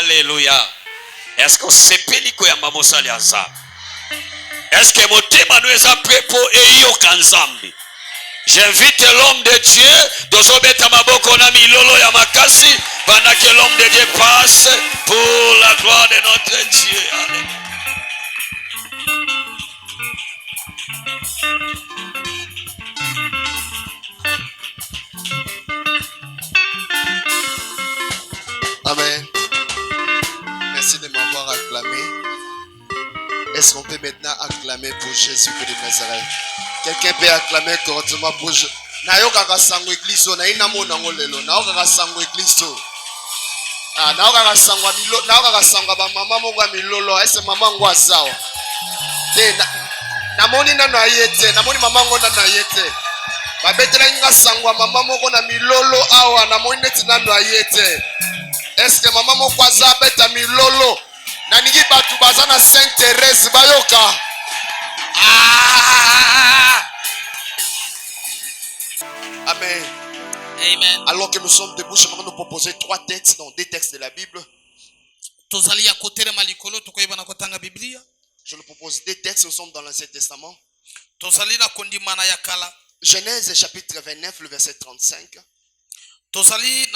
Alléluia. Est-ce que c'est pélico ya mamosali aza? Est-ce que motema nous est prêt pour eyo kanzambi? J'invite l'homme de Dieu dozobeta maboko na milolo ya makasi pendant que l'homme de Dieu passe pour la gloire de notre Dieu. Alléluia. Amen. Merci de m'avoir acclamé. Est-ce qu'on peut maintenant acclamer pour Jésus de Nazareth? Quelqu'un peut acclamer correctement pour Jésus. Nayoka sango église na ina mona ngolelo. Nayoka sango église. Ah, nayoka sango milolo, nayoka sango ba mama monga milolo. Est-ce maman ngwa sawa? Te na moni na yete, na moni mama ngona na yete. Ba betela nga sango mama moko na milolo awa na moni neti na yete. Est-ce que maman moko aza beta milolo? Nanigi batu baza na Sainte Thérèse bayoka. Ah! Amen. Amen. Alors que nous sommes debout, j'aimerais nous proposer 3 textes dans 2 textes de la Bible. Je nous propose 2 textes, nous sommes dans l'Ancien Testament. Genèse chapitre 29, le verset 35. Ensuite,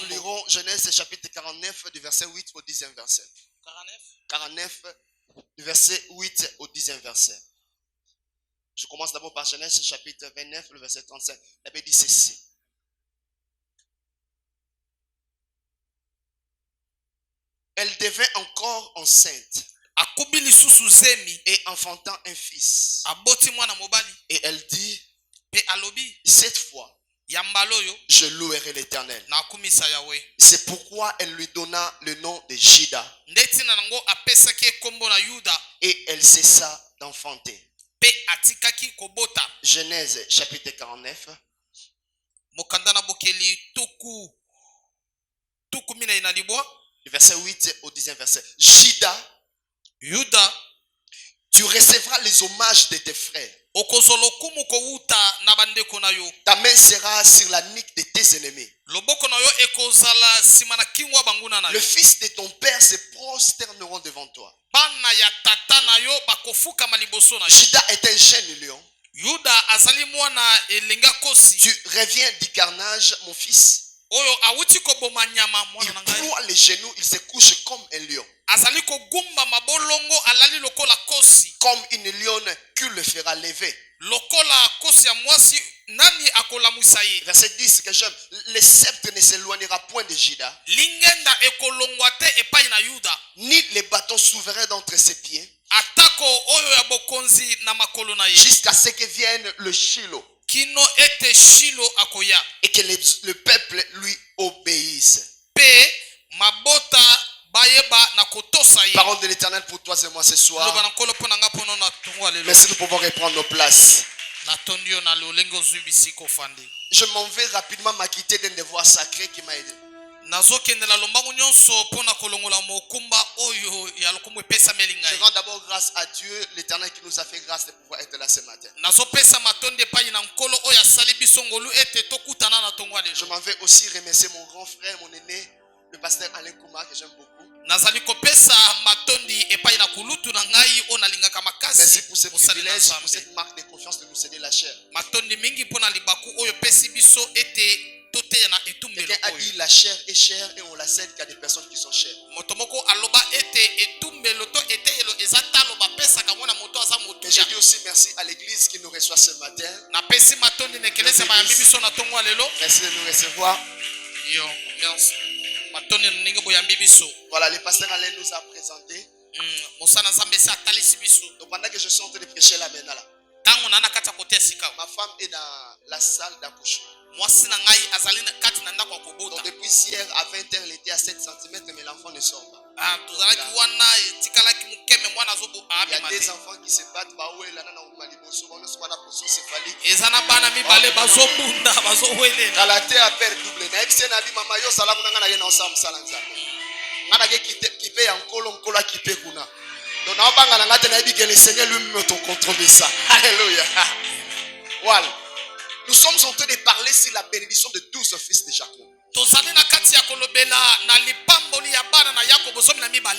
nous lirons Genèse chapitre 49, du verset 8 au 10e verset. 49, du verset 8 au 10e verset. Je commence d'abord par Genèse chapitre 29, le verset 35. La Bible dit ceci. Elle devint encore enceinte et enfantant un fils. Et elle dit, cette fois, je louerai l'Éternel. C'est pourquoi elle lui donna le nom de Juda. Et elle cessa d'enfanter. Genèse chapitre 49. Du verset 8 au 10e verset. Juda, tu recevras les hommages de tes frères. Ta main sera sur la nuque de tes ennemis. Le fils de ton père se prosterneront devant toi. Juda est un jeune lion. Tu reviens du carnage, mon fils. Il ploie les genoux, il se couche comme un lion. Comme une lionne qui le fera lever. Verset 10 que j'aime. Le sceptre ne s'éloignera point de Juda, ni les bâtons souverains d'entre ses pieds, jusqu'à ce que vienne le Shiloh, et que le peuple lui obéisse. Parole de l'Éternel pour toi et moi ce soir. Merci de pouvoir reprendre nos places. Je m'en vais rapidement m'acquitter d'un devoir sacré qui m'a aidé. Je rends d'abord grâce à Dieu, l'Éternel qui nous a fait grâce de pouvoir être là ce matin. Je m'en vais aussi remercier mon grand frère, mon aîné, le pasteur Alain Kouma, que j'aime beaucoup. Merci pour ce privilège, pour cette marque de confiance de nous céder la chair. Quelqu'un a dit la chair est chère et on la cède qu'à des personnes qui sont chères. Et je dis aussi merci à l'église qui nous reçoit ce matin. Merci de nous recevoir. Voilà, le pasteur Alain nous a présenté. Donc pendant que je suis en train de prêcher là maintenant, ma femme est dans la salle d'accouchement. Donc depuis hier à 20h, elle était à 7 cm, mais l'enfant ne sort pas. Il y a des enfants qui se battent. Kalaté a peur double. Donc le Seigneur lui-même te contrôle ça. Alléluia. Voilà. Nous sommes en train de parler sur la bénédiction de 12 fils de Jacob.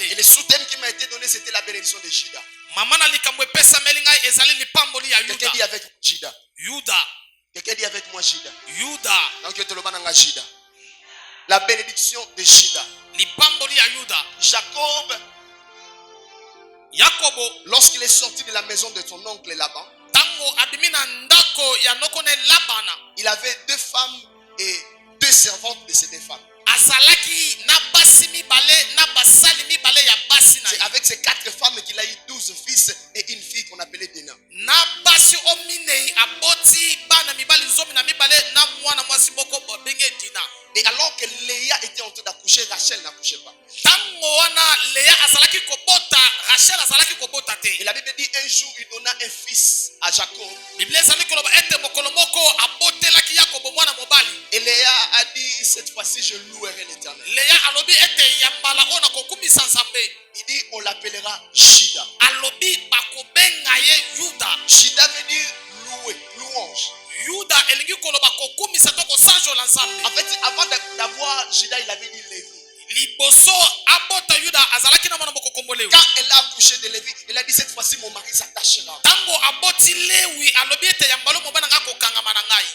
Et le sous-thème qui m'a été donné, c'était la bénédiction de Juda. Quelqu'un dit avec Juda. Quelqu'un dit avec moi Juda. Donc tu le Juda. La bénédiction de Juda. Jacob, lorsqu'il est sorti de la maison de son oncle Laban, il avait 2 femmes et 2 servantes de ces 2 femmes. C'est avec ces 4 femmes qu'il a eu 12 fils et une fille qu'on appelait Dina. Et alors que Léa était en train d'accoucher, Rachel n'accouchait pas. Et la Bible dit un jour il donna un fils à Jacob. Et Léa a dit cette fois-ci je louerai l'Éternel. Il dit on l'appellera Juda. Juda veut dire louer, louange. En fait, avant d'avoir Juda, il avait dit Lévi. Quand elle a accouché de Lévi, elle a dit cette fois-ci mon mari s'attachera.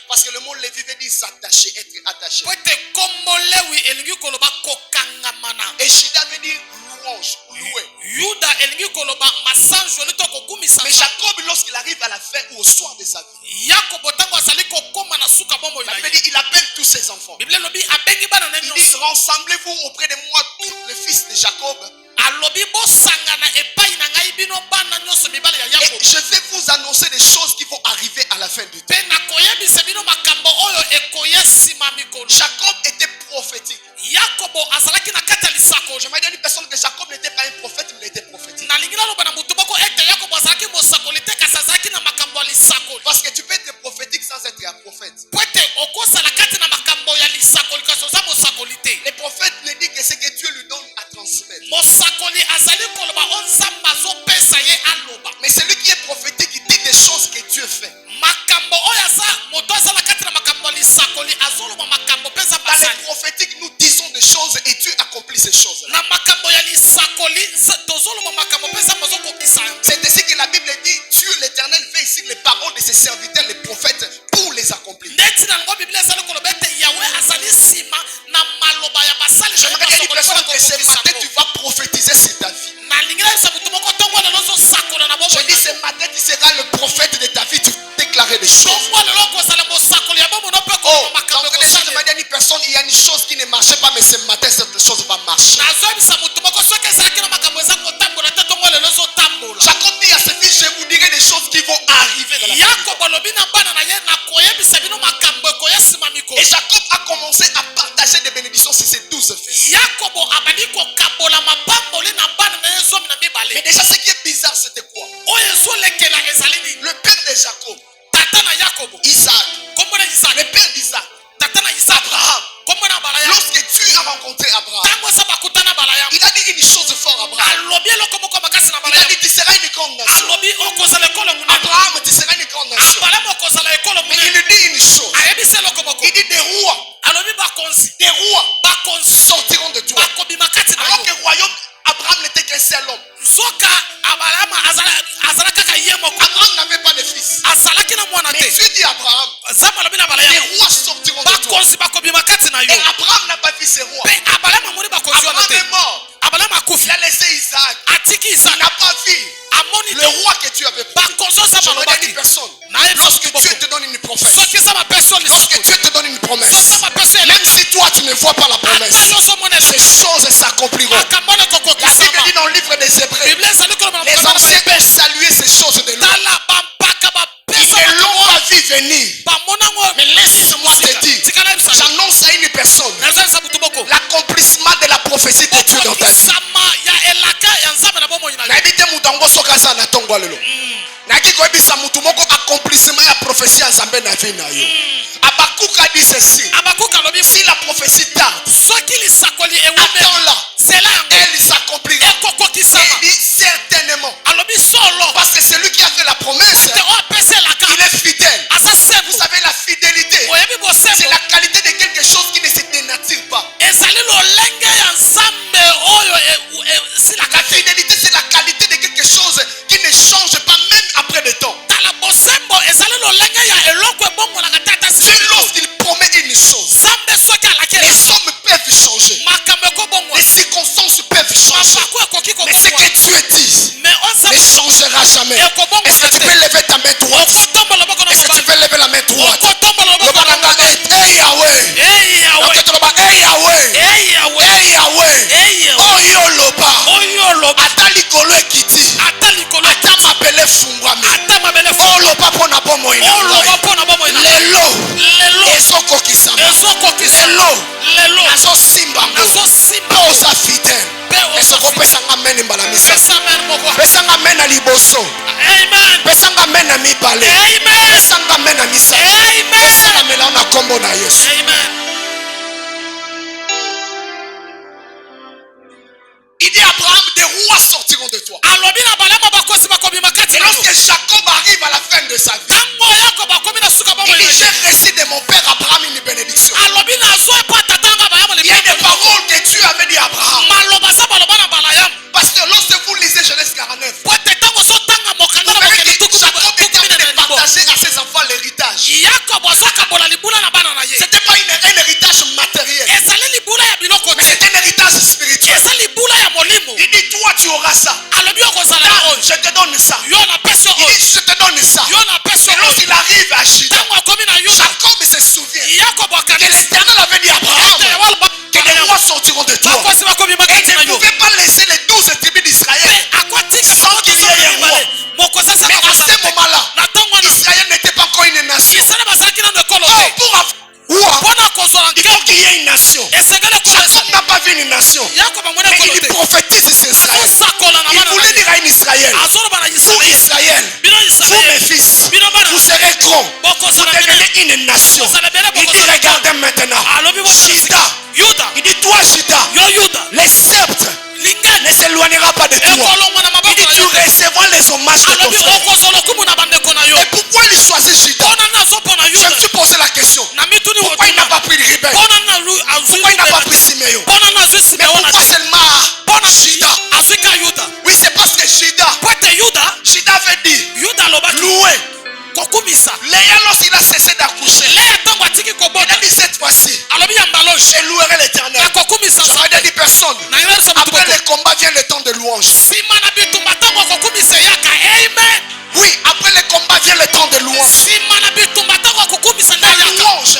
Parce que le mot Lévi veut dire s'attacher, être attaché. Et Juda veut dire louange, louer. Mais Jacob, lorsqu'il arrive à la fin ou au soir de sa vie, il appelle tous ses enfants. Il dit rassemblez-vous auprès de moi tous les fils de Jacob. Et je vais vous annoncer des choses qui vont arriver à la fin du temps. Jacob était prophétique. J'aimerais dire à une personne que Jacob n'était pas un prophète, mais il était prophétique. Parce que tu peux être prophétique sans être un prophète. Les prophètes ne disent que ce que Dieu lui donne à transmettre. Mais celui qui est prophétique, il dit des choses que Dieu fait. Dans les prophétiques, nous disons des choses et Dieu accomplit ces choses. C'est ainsi que la Bible dit Dieu l'Éternel fait ici les paroles de ses serviteurs, les prophètes, pour les accomplir. J'aimerais dire à une personne que ce matin tu vas prophétiser sur ta vie. Je dis ce matin tu seras le prophète de ta vie, tu déclarer des choses. Je vais dire à une personne, il y a une chose qui ne marchait pas, mais ce matin cette chose va marcher. Jacob dit à ses fils, je vous dirai des choses qui vont arriver dans la vie. Et Jacob a commencé à partager des bénédictions sur ses 12 fils. Mais déjà ce qui est bizarre c'était quoi? Le père de Jacob, Isaac, le père d'Isaac, Abraham. Lorsque Dieu a rencontré Abraham, il a dit une chose forte à Abraham. Il a dit tu seras une grande nation. Abraham, tu seras une grande nation. Mais il lui dit une chose. Il dit des rois sortiront de toi. Alors que le royaume, Abraham n'était qu'un seul homme. Abraham n'avait pas de fils. Mais Dieu dit à Abraham, les rois sortiront de toi. Et Abraham n'a pas vu ses rois. Abraham est mort. Il a laissé Isaac. Il n'a pas vu le roi que Dieu avait promis. Je me dis à une personne, lorsque Dieu te donne une promesse, lorsque Dieu te donne une promesse, même si toi tu ne vois pas la promesse, ces choses s'accompliront. La Bible dit dans le livre des Hébreux, les anciens peuvent saluer ces choses de loin. Ils ne l'ont pas vu venir. Mais laisse-moi te dire, j'annonce à une personne l'accomplissement de la prophétie de Dieu dans ta vie. Accomplissement la prophétie en Zambé na vie na yo. Habakkuk a dit ceci. Si la prophétie tarde, attends-la. Elle s'accomplira. Il dit certainement. Parce que celui qui a fait la promesse, il est fidèle. Vous savez la fidélité main droite. okotomba loboko na Est-ce que tu mobali peux lever la main droite? okotomba loboko Loba na nanga mobali hey Yahweh. Yahweh Donc tu loba hey Yahweh. Yahweh Hey Yahweh. Yahweh Oyo loba. oyo loba Ata likolo ekiti. ata likolo Ata mabele fungwami. ata mabele Oh loba pona bomo ina. oloba mpona bomo ina Lelo. Ezokokisama. ezokokisa lelo Nazosimbango. nazosimba Mpe oza fidèle. mpe Est-ce que pesanga mene mbala misa? osamen moko Pesanga mena liboso. amen Pesanga mena mibale. amen Pesanga mena misato. amen Pesanga mela na kombo na Yesu. amen Il dit Abraham, des rois sortiront de toi. alobi na balama bakosi bakobima kati Et na yo lorsque Jacob arrive à la fin de sa vie, ntango yakobo akomi na suka bomo il dit ina j'ai reçu de mon père Abraham une bénédiction. alobi nazwa epa tatanga bayamo Il y a des paroles que Dieu avait dit à Abraham. maloba sa baloba na balayamu Parce que lorsque vous lisez Genèse 49, po ete ntango ozotanga mokanda na vous verrez mokili que Jacob était en train de partager à ses enfants l'héritage. yakobo azokabola libula na bana na ye C'était pas un héritage matériel, ezali libula ya biloko mais te c'était un héritage spirituel. eza libula ya molimo Il dit toi tu auras ça. alobi okozala na oyo Je te donne ça. yo napesi Il oyo dit je te donne ça. yo napesi Et oyo lorsqu'il arrive à Juda, ntango akomi na yuda Jacob se souvient yakobo que akanisi l'Éternel avait dit à Abraham que les rois sortiront de toi. bakosi bakobima Et kati il na ne yo pouvait pas laisser les 12 tribus d'Israël. akotika Sans qu'il y ait un roi. mokosi Mais à ce moment-là, na ntango wana Israël n'était pas encore une nation. isana bazalaki nano ekolo Oh, te pour avoir roi, mpona kozwa il faut qu'il y ait une nation. esengeli Jacob n'a pas vu une nation. yakobo amoni Mais ekolo il te prophétise sur Israël. azosakola na Il bana voulait na ye dire à une Israël, azoloba na vous Israël, bino vous mes israel fils, bino bana vous serez grands. Vous bokozala devenez une nation. kozala ebele Il dit bokozala regardez maintenant. alobi Juda. yuda Il dit toi Juda, yo yuda les sceptres lingani ne s'éloignera pas de toi. ekolongwa na Il maboko dit na tu yo recevras les hommages de ton alobi frère. okozwa lokumu na bandeko na yo Et pourquoi il choisit Juda? mpona nini azopona Je me yuda suis posé la question. na mituni Pourquoi il n'a pas pris Ribel? mpona nini azwi Pourquoi il n'a pas pris Siméon? mpona nini azwi Mais simeona pourquoi seulement mpona Juda? azwi ka yuda Oui, c'est parce que Juda, po ete yuda Juda avait dit, yuda alobaki louer. kokumisa Léa, lorsqu'il a cessé d'accoucher, leya ntango atiki il kobota a dit cette fois-ci, alobi ya mbaloshi je louerai l'éternel. nakokumisa Ça veut dire dit personne. na ngelelisa motu Après boko le combat vient le temps de louange. nsima na bitumba ntango akokumisa eyaka amen Oui, après le combat vient le temps de louange. nsima na bitumba ntango akokumisa nde La eyaka louange,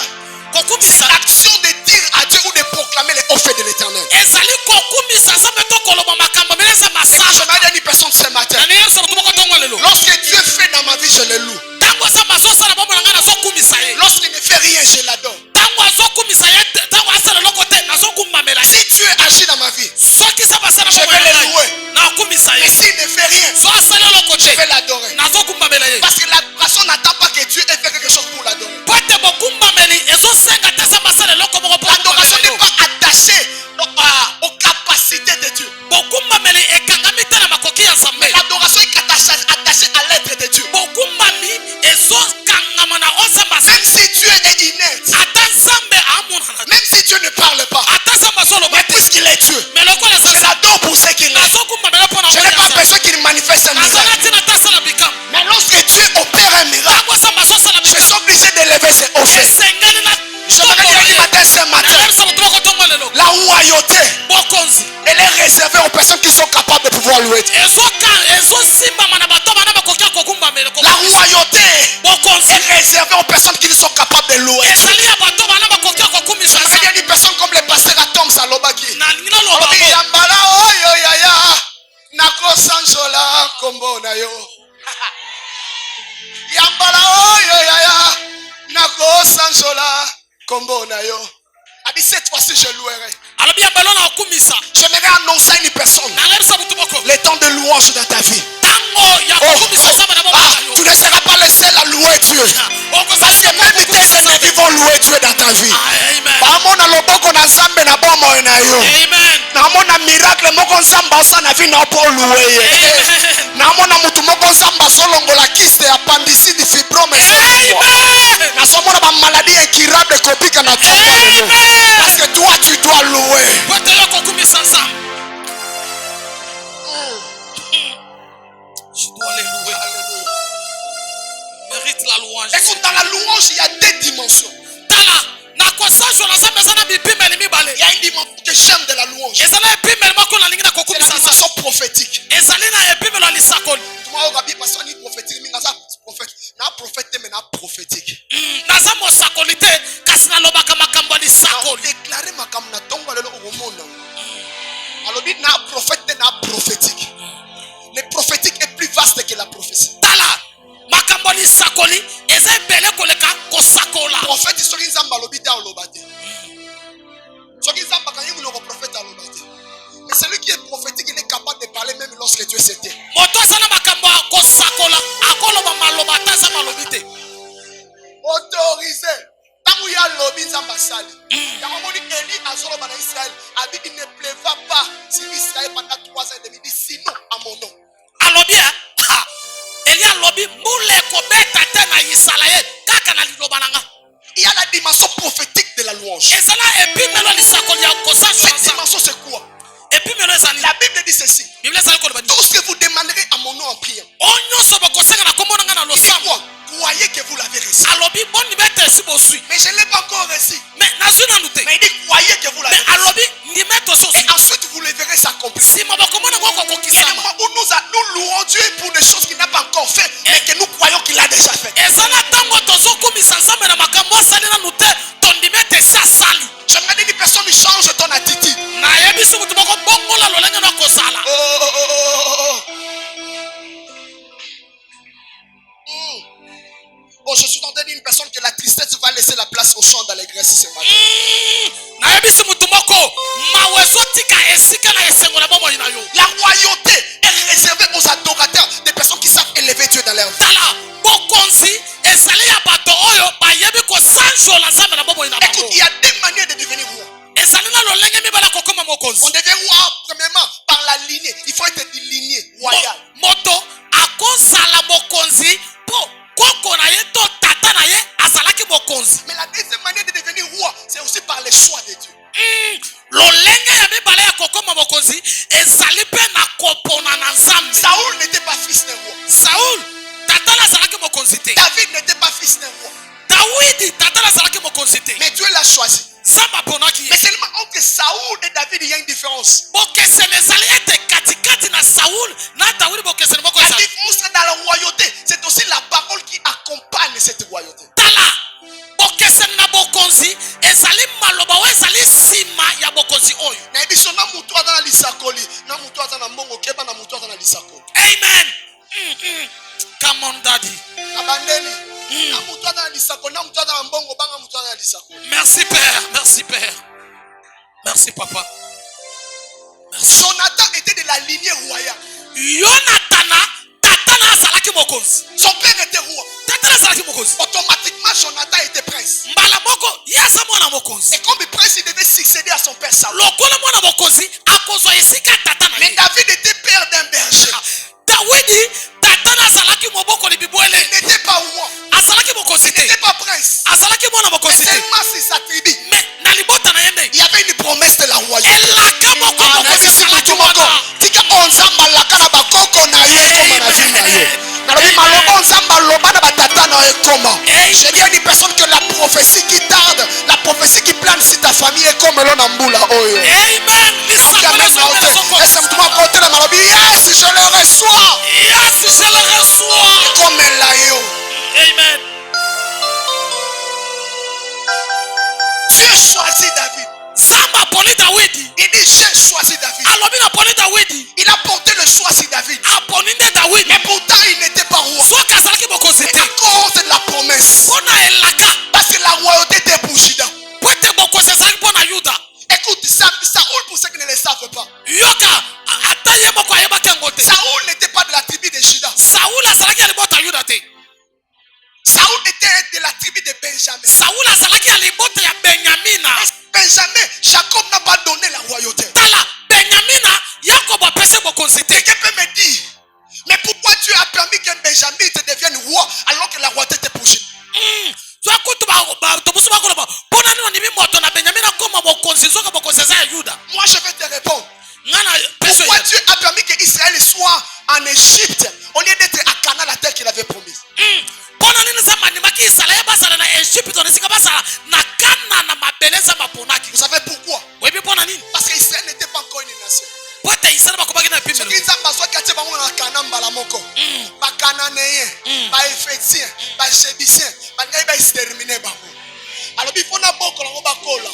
c'est kokumisa l'action de dire à Dieu ou de proclamer les hauts faits de l'éternel. ezali kokumisa nzambe to koloba makambo mbele eza Je masala m'ai dit à une personne ce matin, na ngelelisa motu boko ntongo lelo lorsque Dieu fait dans ma vie, je le loue. ntango nzambe azosala bombo na ngai nazokumisa ye Lorsqu'il ne fait rien, je l'adore. ntango azokumisa ye ntango asala eloko te nazokumamela ye Si Dieu agit dans ma vie, soki nzambe asala Je bombo vais na le ngai louer. nakumisa mais ye s'il ne fait rien, so asala eloko je vais te l'adorer. nazokumamela ye Parce que l'adoration n'attend pas que Dieu ait fait quelque chose pour l'adorer. po ete bokumameli ezosenga te nzambe asala eloko moko mpo L'adoration bokumamela n'est yo pas attachée aux capacités de Dieu. bokumameli ekangami te na makoki ya nzambe L'adoration est attachée à l'être de Dieu. bokumami ezokangama na oyo nzambe Même asali si Dieu est inerte, ata nzambe amonana te même si Dieu ne parle pas, ata nzambe azoloba mais te puisqu'il est Dieu, me lokola je ezali l'adore pour ce qu'il est. nazokumamela mpo na Je n'ai pas besoin qu'il manifeste un nazala miracle. ntina te asala bikambo Mais lorsque Dieu opère un miracle, ntango nzambe azosala je suis obligé d'élever ses hauts faits. esengeli na Je me dis matin ce matin, nalelisa motu moko ntongo lelo la royauté, bokonzi elle est réservée aux personnes qui sont capables de pouvoir louer Dieu. ezosimbama na bato bana bakoki kokumbamela La royauté bokonzi est réservée aux personnes qui sont capables de louer Dieu. ezali ya bato bana bakoki kokumisa Ça veut dire une personne comme le pasteur Atom Salobaki. nalingi naloba Obi yambala oyo yaya nakosanjola kombo na yo. Yambala oyo yaya nakosanjola kombo na yo. A dit cette fois-ci je louerai. alobi ya mbelo na kokumisa J'aimerais annoncer à une personne nalelisa motu moko le temps de louange dans ta vie. ntango ya kokumisa nzambe na bomoi na yo Tu ne seras pas le seul à louer Dieu. Parce que même tes ennemis vont louer Dieu dans ta vie. amen Bamona loboko na nzambe na bomoi na yo. amen Namona miracle moko nzambe osa na vie na po louer ye. amen Namona mutu moko nzambe azolongola kiste ya pandicide fibrome esalimwa. amen Nazomona ba maladie incurable ekobika na ntongo lelo. Parce que toi tu dois louer. po ete yo kokumisa nzambe je dois les louer mérite la louange Écoute, dans la louange, il y a deux dimensions. tala na kosanzola nzambe eza na bipimeli mibale Il y a une dimension que j'aime de la louange. eza na epimeli moko nalingi na C'est la kokumisa nzambe dimension prophétique. ezali na epimelo ya lisakoli Moi, au rabbi, parce qu'on dit prophétique, mais on a prophète. lisakoli. déclarer ma kam na tongo lelo okomona. Alobi na prophète na prophétique. Le prophétique est plus vaste que la prophétie. Tala makambo lisakoli eza ebele koleka kosakola. Prophète soki nzamba alobi ta oloba te. Soki nzamba kanyi muloko prophète aloba te. Mais celui qui est prophétique, il est capable de parler même lorsque Dieu s'était. Moto sana makambo kosakola akoloba maloba taza malobi te. Autorisé. Tant il y a lobby nzamba sali. Yango moni Eli azoloba na Israël. Abibi ne pleuva pas sur Israël pendant 3 ans et demi. Sinon à mon nom. Alobi Eli alobi mule kobeta te na Israël kaka na liloba nanga. Il y a la dimension prophétique de la louange. Ezala epimelo lisakoli ya kosakola. Cette dimension c'est quoi? Epimelo ezali. La Bible dit ceci. Bible ezali koloba. Tout ce que vous demanderez à mon nom en prière. Onyoso bokosenga na komona nga na Il dit losambo. quoi? Croyez que vous l'avez reçu. Alobi boni bete si bosui. Mais je ne l'ai pas encore reçu. Mais nazuna nute. Mais il dit croyez que vous l'avez Mais reçu. alobi ndimeto so. Et ensuite vous le verrez s'accomplir. Si mabakomona ngoko Et le kokisama. moment où nous louons Dieu pour des choses qu'il n'a pas encore fait, mais que nous croyons qu'il a déjà fait. Ezana tango tozo kumisa nzambe na makambo asali na nute tondimete si asali. J'aimerais dire une personne qui change ton attitude. Na yebisi mutu moko bongola lolenge na kosala. Oh, je suis en train de dire une personne que la tristesse va laisser la place au chant d'allégresse ce matin. Na yebisi mutu moko mawezo tika esika na esengo na bomo ina yo. La royauté est réservée aux adorateurs, des personnes qui savent élever Dieu dans leur vie. Tala bokonzi esali ya bato oyo bayebi kosanjola nzambe na bomo ina Écoute, bango. il y a deux manières de devenir roi. Ezali na lolenge mibala kokoma mokonzi. On devient roi premièrement par la lignée. Il faut être d'une lignée royale. Moto akozala mokonzi po koko na ye to tata na ye azalaki mokonzi. Mais la deuxième manière de devenir roi, c'est aussi par les choix de Dieu. Lolenge ya mibala ya kokoma mokonzi ezali pe na kopona na nzambe. Saoul n'était pas fils d'un roi. Saul tata na azalaki mokonzi te. David n'était pas fils d'un roi. Dawidi tata na azalaki mokonzi te. Mais Dieu l'a choisi. Nzambe aponaki Mais ye. seulement entre Saoul et David, il y a une différence. Bokeseni ezali ete katikati na Saul na Dawidi bokeseni moko La ezali. différence dans la royauté, c'est aussi la parole qui accompagne cette royauté. Tala bokeseni na bokonzi ezali maloba oyo ezali nsima ya bokonzi oyo. Na biso na mutu aza na lisakoli, na mutu aza na mbongo keba, na mutu aza na lisakoli. Amen. Come on, daddy. Na bandeli, na mutu aza na lisakoli, na mutu aza na mbongo, banga mutu aza na lisakoli. Merci Père, merci Père. Merci Papa. Merci. Jonathan était de la lignée royale. Yonathana tata na azalaki mokonzi. Son père était roi. Tata na azalaki mokonzi. Automatiquement, Jonathan était prince. Mbala moko ye aza mwana mokonzi. Et comme prince, il devait succéder à son père Saoul. Lokola mwana mokonzi akozwa esika tata na Mais ye. David était père d'un berger. Dawidi tata na azalaki moboko libibwele. Il n'était pas roi. Azalaki mokonzi Il n'était te. pas prince. Azalaki mwana Mais mokonzi te. seulement si sa tribu, Mais na libota na yende. il y avait une promesse de la royauté. Elaka moko mokonzi azalaki mwana. tika onzamba laka na bakoko na ye ekoma na vie na ye nalobi maloba onzamba aloba na batata na yo ekoma. Je dis à une personne que la prophétie qui tarde, la prophétie qui plane sur ta famille ekomelo na mbula oyo. Amen. Est-ce que tu m'as compté la maladie? Yes, je le reçois. Yes, je le reçois. Comme la yo. Amen. Dieu choisit David. Zamba poni Dawidi. Il dit j'ai choisi David. Alobi na poni Dawidi. Il a porté le choix sur David. Aponi nde Dawidi. Mais pourtant il n'était pas roi. Soki azalaki mokonzi Mais te. à cause de la promesse. Mpona elaka. Parce que la royauté était pour Juda. Po ete bokonzi ezalaki mpona Yuda. Écoute, Saoul, pour ceux qui ne le savent pas, Yoka ata ye moko ayebaki yango te. Saoul n'était pas de la tribu de Juda. Saul azalaki ya libota ya Yuda te. Saoul était de la tribu de Benjamin. Saul azalaki ya libota ya Benyamina. Benjamin, Jacob n'a pas donné la royauté. Tala Benyamina Yakob apesi bokonzi te. Quelqu'un peut me dire, mais pourquoi Dieu a permis que Benjamin te devienne roi alors que la royauté était pour Juda? Moi je vais te répondre. Pourquoi Dieu a permis que Israël soit en Égypte au lieu d'être à Canaan, la terre qu'il avait promise? Vous savez pourquoi? Parce qu'Israël n'était pas encore une nation. Soki nzambe azwaki atie bango na Kana mbala moko, bakananéen, baéphésien, bajébusien, bangai baextermine bango. alobi fona boko lango bakola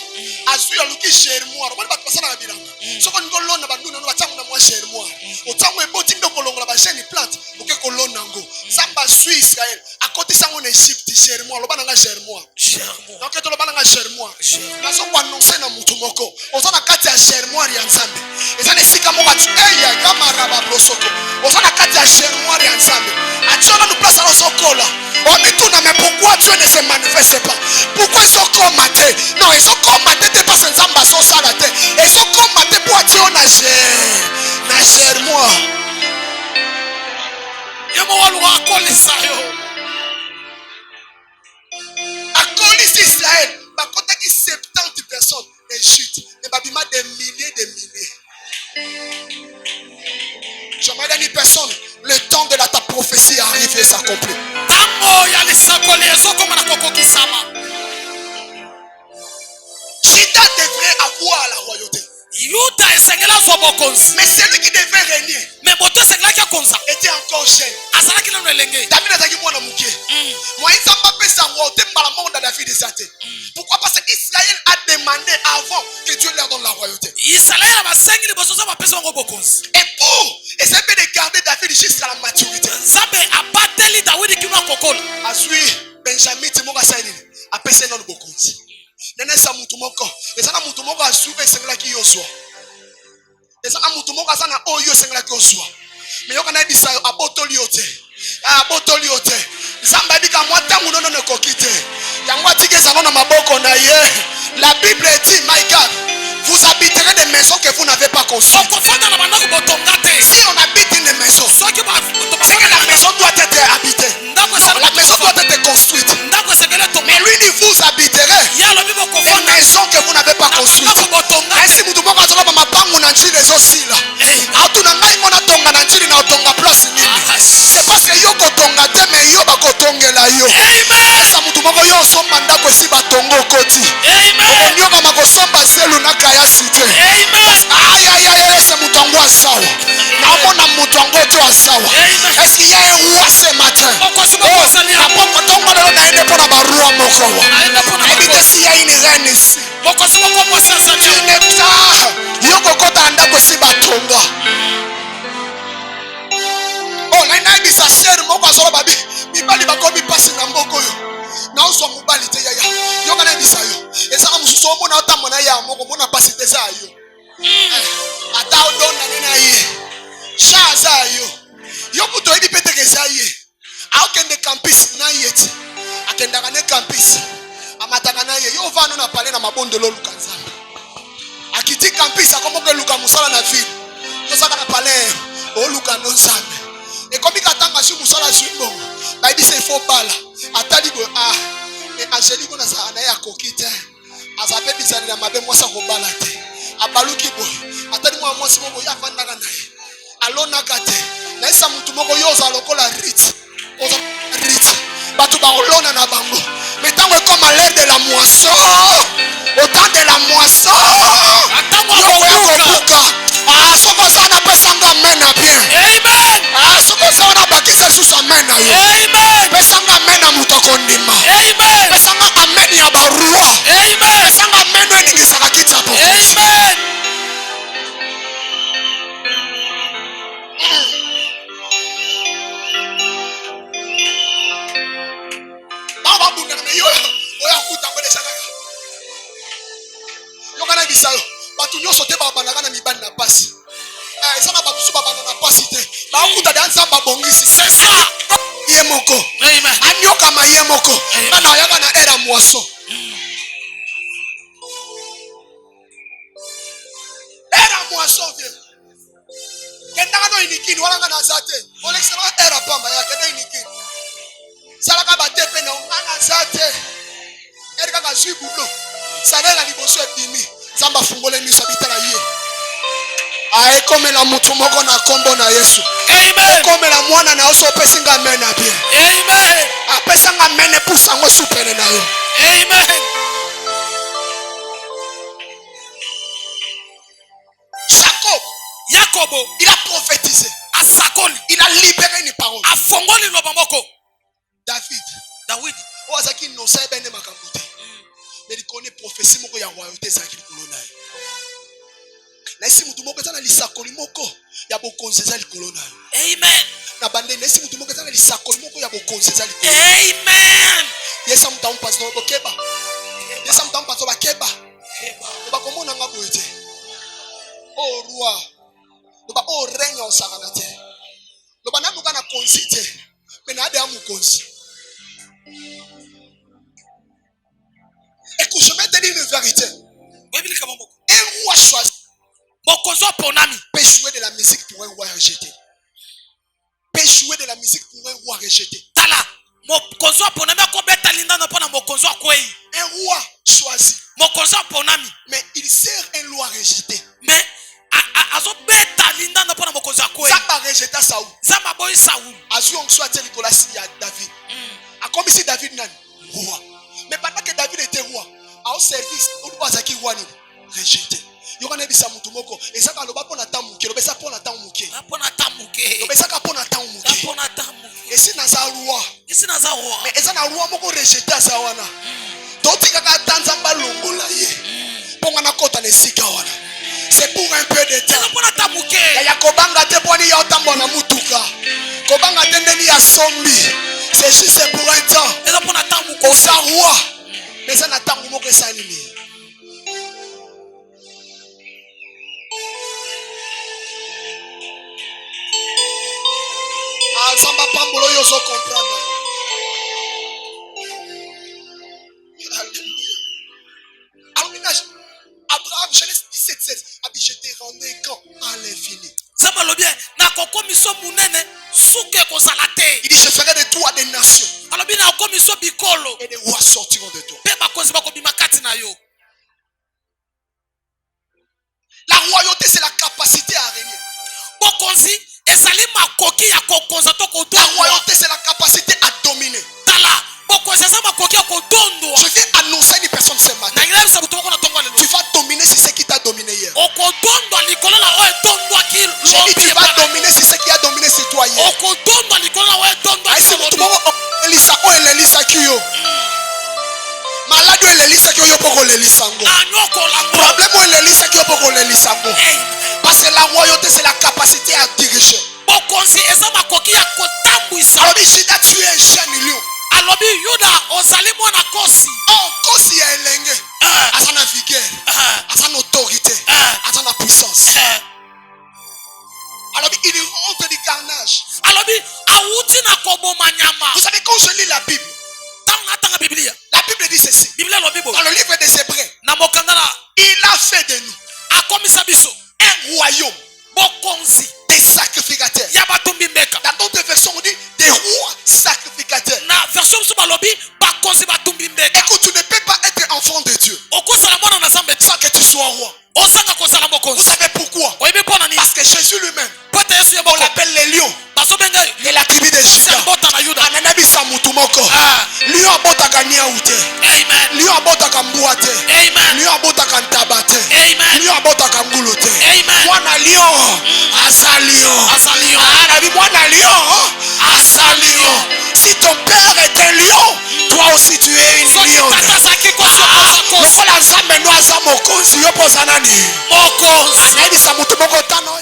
azui aluki germoire bali batpasana na bilanga soko ngo lona banduna no batsangu na mwa germoire otsangu eboti ndoko longola ba jeune plante oke kolona ngo samba zui Israël akotisa ngo na Egypte germoire loba nanga germoire donc to loba nanga germoire nazo ko annoncer na mutu moko ozana kati ya germoire ya Nzambe ezana esika moko ati eya kamara ba blosoko ozana kati ya germoire ya Nzambe ationa no place à sokola on me tourne mais pourquoi Dieu ne se manifeste pas pourquoi ils sont comme maté non ils sont comme maté t'es pas sans ambasso ça la tête ils sont comme maté pour Dieu na germoire yemo walu akolisa yo akolisi Israël bakotaki 70 personnes et chute et babima des milliers. Jamais dernière personne, le temps de ta prophétie arrive et s'accomplit. tango ya lisakoli ezokoma na kokokisama. Juda devrait avoir la royauté. Yuda esengela zwa bokonzi. Mais celui qui devait régner Mais moto esengelaki akonza était encore jeune. azalaki nano elenge. David azalaki mwana muke. Moïse a pas sa royauté mbala monde de David ezate. Pourquoi? Parce que Israël a demandé avant que Dieu leur donne la royauté. Israël basengi liboso za bapesa ngo bokonzi. Et pour essayer de garder David jusqu'à la maturité. Nzambe abateli Dawidi kino akokola. Azui Benjamin timoka saini apesa na bokonzi. Nene sa mutu moko. Ezana mutu moko asuve sengela ki yoswa. Ezana mutu moko azana oyo sengela ki yoswa. Mais yoka na bisa abotoli yote. Abotoli yote. Nzamba bika mwata munono ne kokite. Yango atike zano na maboko na ye. La Bible dit, my God, vous habiterez des maisons que vous n'avez pas construites. Si on habite une maison, c'est que la maison doit être habitée. La maison doit être construite. Mais lui dit, vous habiterez des maisons que vous n'avez pas construites. Ainsi, vous devez vous dire, ma pangu na njiri aussi là. Atuna ngai mona tonga na njiri na otonga place nini. C'est parce que yo kotonga te mais yo ba kotongela yo. Ça mutu moko yo somba ndako si batongo koti. Amen. Yo kama kosomba selu na kaya site. Amen. Aïe, c'est mutango asawa. Na mona mutango to asawa. Est-ce qu'il y a un roi ce matin? Na poko tongo lelo na ende pona ba roi moko. Habite si ya une reine ici. Yo kokota ndako si batonga. Oh, na bisa seri moko azola babi. Mibali bakomi pasi na mboko yo. Na uso mubali te yaya. Yo kana bisa yo. Ezaka mususu omona otambo na ya moko mona pasi te za yo. Ata odona nena ye. Sha za yo. Yo kuto ebi pete ke za ye. Akende campus na yeti. Akenda kana campus. Amataka na ye. Yo vano na pale na mabondolo luka nzambe. Akiti campus akomoke luka musala na ville. To saka na pale o luka no nzambe. Et comme il attend sur Moussala Jumbo, il dit c'est faux bala. Ataligo ah, et Angélique on a ça na ya kokite. Azabe bizali na mabe mwasa ko balate. Abaluki boy. Atali mwa mwasi moko ya fanda kana. Alona kate. Na isa mutu moko yoza lokola rit. Oza rit. Batu ba olona na bango. Mais tant que comme à l'heure de la moisson, au temps de la moisson, ah, ce que ça n'a pas sanga mena bien. Amen. Ah, ce que ça n'a pas qui se sous sa mena. Amen. Pesanga mena mutakondima. Amen. Pesanga amen ya barua. Amen. Pesanga mena ni kisakakita po. Amen. Baba bunda na yo. Oya kuta ngode sana. Yo kana bisayo. Batu nyoso te ba banaka na mibani na pasi. Ezana ba bisu ba banana pasi te. Ba kuta danza ba bongisi. C'est ça. Yemoko. Amen. Anyoka ma yemoko. Bana yaka na era moisson. Era moisson vie. Kenda no inikini wala ngana zate. Olexema era pamba ya kenda inikini. Salaka ba tepe na ngana zate. Erika ka zibulo. Salela liboso ebimi. Zamba fungole miso bitala ye. Ae comme la mutu moko na kombo na Yesu. Amen. Comme la mwana na oso pesinga mena bien. Amen. Apesanga mene pusango supene na yo. Amen. Jacobo, il a prophétisé. Asakoli, il a libéré une parole. Afongoli lobamoko. David. David. Ozaki no sebe ne makambote. mais il connaît prophétie moko ya royauté ça qui colonna. Na isi mutu moko tana lisakoli moko ya bokonzi za likolona. Amen. Na bande na isi mutu moko tana lisakoli moko ya bokonzi za likolona. Amen. Yesa mutamu pastor bokeba. Yesa mutamu pastor bakeba. Ba komona ngabo ete. Oh roi. Loba oh règne en saranate. Loba na muka na konzite. Mais na de amu konzi. Écoute, je vais te dire une vérité. Un roi choisi peut jouer de la musique pour un roi rejeté. Peut jouer de la musique pour un roi rejeté. Un roi choisi. Mais il sert un roi rejeté. Ça va rejeter Saoul. Azou on soit tel que la David. A comme si David n'a roi. Mais pendant que David était roi, à un service, on doit dire qu'il est rejeté. Il y a un bisa mutu moko. Et ça quand le bas pour la tamu, qui le besa pour la tamu qui. Le besa pour la tamu qui. Et c'est dans un roi. Mais c'est un roi moko rejeté à Sawana. Donc il y a un tanzamba longo là yé. Pour qu'on a côté les sikawana. C'est pour un peu de temps. Il y a kobanga te poni ya otambo na mutuka. Kobanga te ndeni ya sombi. C'est juste pour un temps. Au sa roi. Mais ça n'attend pas que ça n'ait. Ah, ça m'a pas moulé, je comprends. Alléluia. Abraham, Genèse 17:16. Je t'ai rendu quand à l'infini. Il dit, je ferai de toi des nations. Et des rois sortiront de toi. La royauté, c'est la capacité à régner. La royauté, c'est la capacité à dominer. Je viens annoncer à une personne ce matin. Tu vas dominer sur ce qui t'a dominé hier. Je dis, tu vas dominer sur ce qui a dominé sur toi hier. Malade elelisa ki oyo poko lelisango. Problème elelisa ki oyo poko lelisango. Parce que la royauté c'est la capacité à diriger. Alors Juda tu es un jeune lion. Oh kosi ya elenge. Asana vigueur, asana autorité, asana puissance. Alors il rentre du carnage. Vous savez quand je lis la Bible, la Bible dit ceci. Dans le livre des Hébreux, il a fait de nous un royaume des sacrificateurs. Dans d'autres versions, on dit des rois sacrificateurs. Écoute, tu ne peux pas être enfant de Dieu sans que tu sois roi. Vous savez pourquoi? Parce que Jésus lui-même, on l'appelle les lions de la tribu de Juda. Ananabi Samutumoko. Lion abotaka niaute. Lion abotaka mbuate. Lion abotaka ntabate. Lion abotaka ngulute. Mwana lion asa lion. Anabi mwana lion asa lion. Si ton père est un lion, toi aussi tu es une lion. Lokola nzambe no aza mokonzi yo pozana ni. Mokonzi. Nayebi Samutumoko tano.